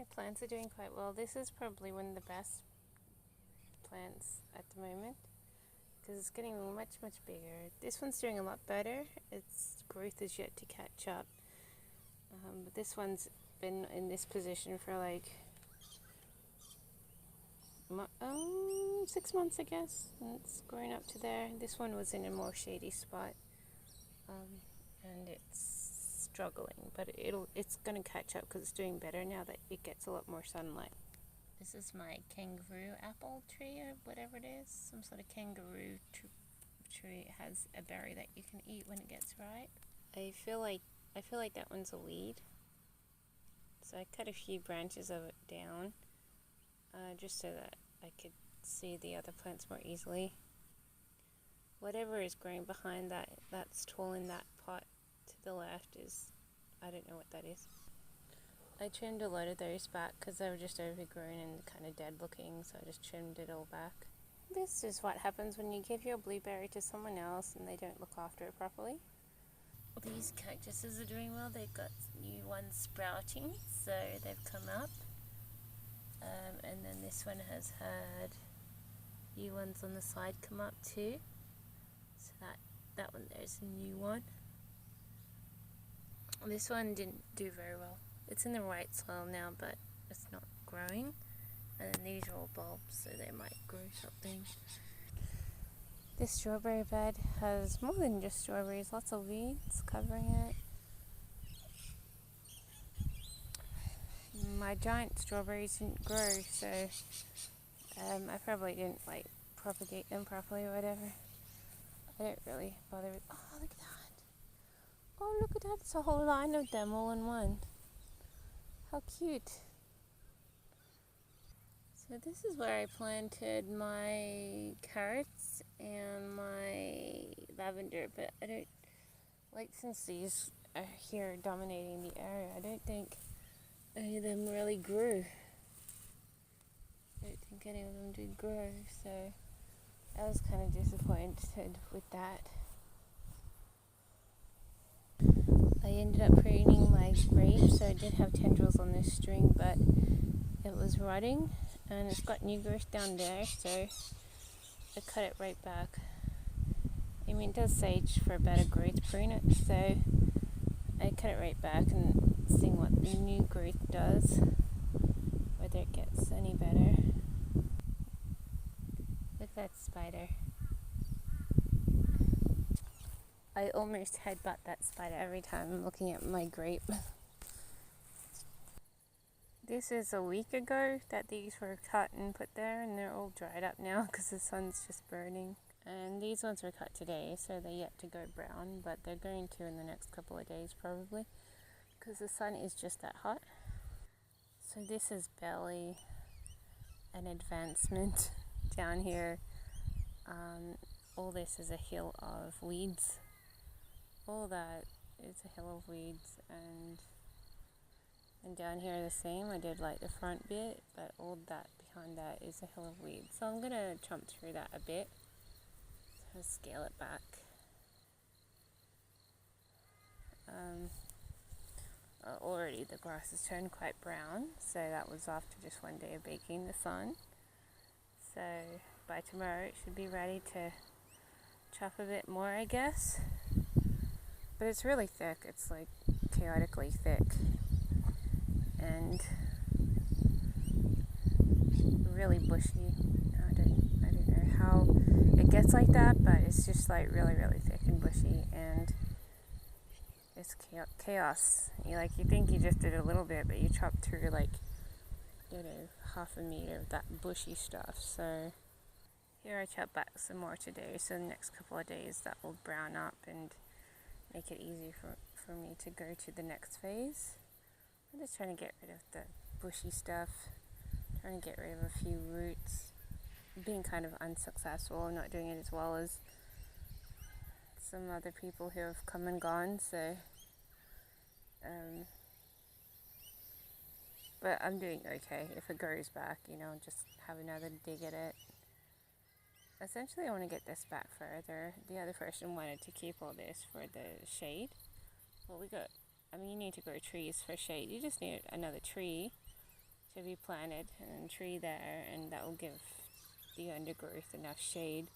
My plants are doing quite well. This is probably one of the best plants at the moment because it's getting much bigger. This one's doing a lot better. Its growth is yet to catch up. But this one's been in this position for like 6 months, I guess, and it's growing up to there. This one was in a more shady spot, and it's struggling, but it's gonna catch up because it's doing better now that it gets a lot more sunlight. This is my kangaroo apple tree or whatever it is, some sort of kangaroo tree. It has a berry that you can eat when it gets ripe. I feel like that one's a weed, so I cut a few branches of it down just so that I could see the other plants more easily. Whatever is growing behind that's tall in that pot to the left is, I don't know what that is. I trimmed a lot of those back because they were just overgrown and kind of dead looking, so I just trimmed it all back. This is what happens when you give your blueberry to someone else and they don't look after it properly. These cactuses are doing well. They've got new ones sprouting, so they've come up. And then this one has had new ones on the side come up too. So that one there's a new one. This one didn't do very well. It's in the right soil now, but it's not growing. And then these are all bulbs, so they might grow something. This strawberry bed has more than just strawberries, lots of weeds covering it. My giant strawberries didn't grow, so I probably didn't propagate them properly or whatever. I don't really bother with. Oh, look at that! Oh, look at that! It's a whole line of them all in one. How cute! So this is where I planted my carrots and my lavender, but I don't since these are here dominating the area, I don't think any of them really grew. I don't think any of them did grow, so I was kind of disappointed with that. I ended up pruning my grape, so I did have tendrils on this string, but it was rotting and it's got new growth down there, so I cut it right back. I mean, it does say for better growth, prune it, so I cut it right back and seeing what the new growth does, whether it gets any better. Look at that spider. I almost headbutt that spider every time I'm looking at my grape. This is a week ago that these were cut and put there, and they're all dried up now because the sun's just burning. And these ones were cut today, so they're yet to go brown, but they're going to in the next couple of days probably because the sun is just that hot. So this is barely an advancement down here. All this is a hill of weeds. All that is a hill of weeds, and down here the same. I did the front bit, but all that behind that is a hill of weeds. So I'm going to chomp through that a bit, so scale it back. Already the grass has turned quite brown, so that was after just one day of baking the sun. So by tomorrow it should be ready to chop a bit more, I guess. But it's really thick. It's chaotically thick and really bushy. I don't know how it gets like that, but it's just really thick and bushy, and it's chaos. You think you just did a little bit, but you chopped through half a meter of that bushy stuff. So here I chop back some more today, so the next couple of days that will brown up and make it easy for me to go to the next phase. I'm just trying to get rid of the bushy stuff, trying to get rid of a few roots. I'm being kind of unsuccessful. I'm not doing it as well as some other people who have come and gone, so but I'm doing okay. If it grows back, just have another dig at it. Essentially, I want to get this back further. The other person wanted to keep all this for the shade. Well, you need to grow trees for shade. You just need another tree to be planted and a tree there, and that will give the undergrowth enough shade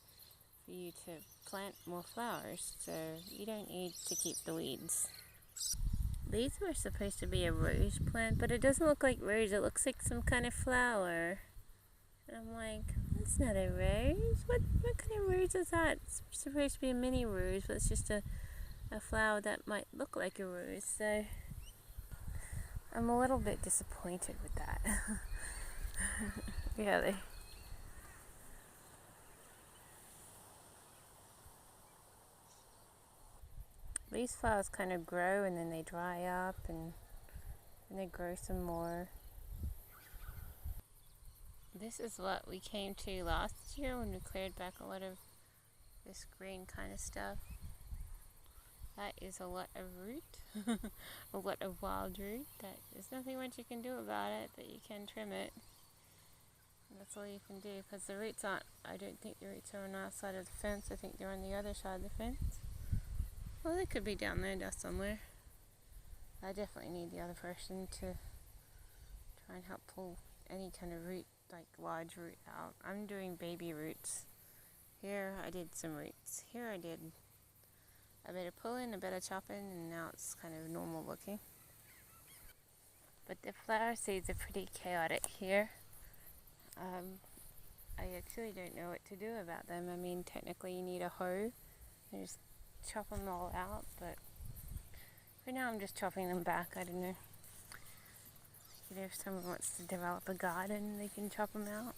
for you to plant more flowers, so you don't need to keep the weeds. These were supposed to be a rose plant, but it doesn't look like rose, it looks like some kind of flower. And I'm like, that's not a rose. What kind of rose is that? It's supposed to be a mini rose, but it's just a flower that might look like a rose, so I'm a little bit disappointed with that. Really. These flowers kind of grow and then they dry up and they grow some more. This is what we came to last year when we cleared back a lot of this green kind of stuff. That is a lot of root, a lot of wild root. There's nothing much you can do about it, but you can trim it. And that's all you can do, because the roots aren't, I don't think the roots are on our side of the fence. I think they're on the other side of the fence. Well, they could be down there somewhere. I definitely need the other person to try and help pull any kind of root, like large root out. I'm doing baby roots. Here I did some roots. Here I did a bit of pulling, a bit of chopping, and now it's kind of normal looking. But the flower seeds are pretty chaotic here. I actually don't know what to do about them. I mean, technically you need a hoe and just chop them all out, but for now I'm just chopping them back. I don't know. If someone wants to develop a garden, they can chop them out.